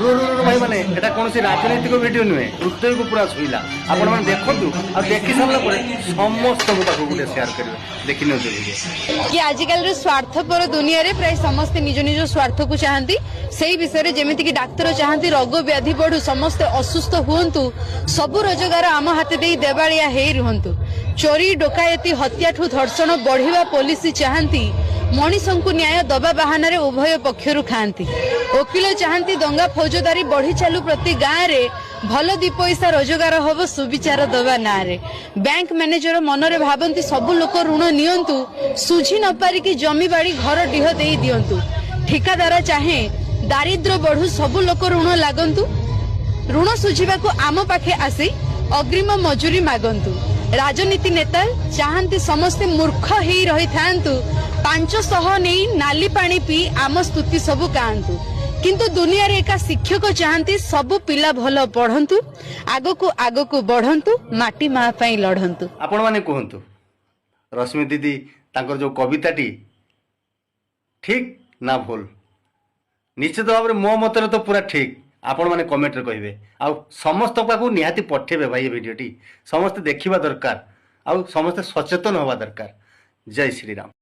भाई मैंने एटा कौन सी राजनीतिक वीडियो नुहे हृदय को पूरा छुईला आपण मैंने देखु आ देखि सारा पर समस्त पाखु गोटे शेयर करेंगे देखि नो वीडियो कि आजिकल स्वार्थपर दुनिया रे प्राय समस्त निज निज स्वार्थ को चाहती से विषय जेमिति कि डाक्तर चाहती रोग व्याधि बढ़ू समस्त असुस्थ हुंतु सबु रोजगार आम हाथ दे देवालिया हे रुहंतु चोरी डकायती हत्या ठू धर्षण बढ़िवा पुलिस चाहती मनीषों को न्याय दबा बाहाना रे उभय पक्षरु खांती वकिल चाहती दंगा फौजदारी बढ़ी चालू प्रति गाँव रे भल दी पैसा रोजगार हम सुविचार दबा ना रे बैंक मैनेजर मन रे भावंती सबु लोक ऋण नियंतु सुझी न पारिकी जमी बाड़ी घर डीह दे दियंतु ठिकादार चाहे दारिद्र बढ़ू सबु लोक ऋण लागंतु ऋण सुझिबा को आम पाखे आसी अग्रिम मजूरी मागंतु राजनीति नेता चाहती समस्ते मूर्ख ही रही थांतु 500 नहीं नाली पानी पी आम स्तुति सबु कांतु किंतु दुनिया रे एका शिक्षक चाहती सबु पिला भल पढ़ंतु आगो को बढ़ंतु माटी माँ पई लढ़ंतु। आपण माने कहंतु रश्मि दीदी तांकर जो कविताटी ठीक ना भूल निश्चित भाव में मो मत तो पूरा ठीक आपण माने कमेंट रे कहिबे आ समस्त पाखु निहाती पठेबे भाई वीडियोटी समस्त देखिबा दरकार आ समस्त सचेतन होबा दरकार। जय श्री राम।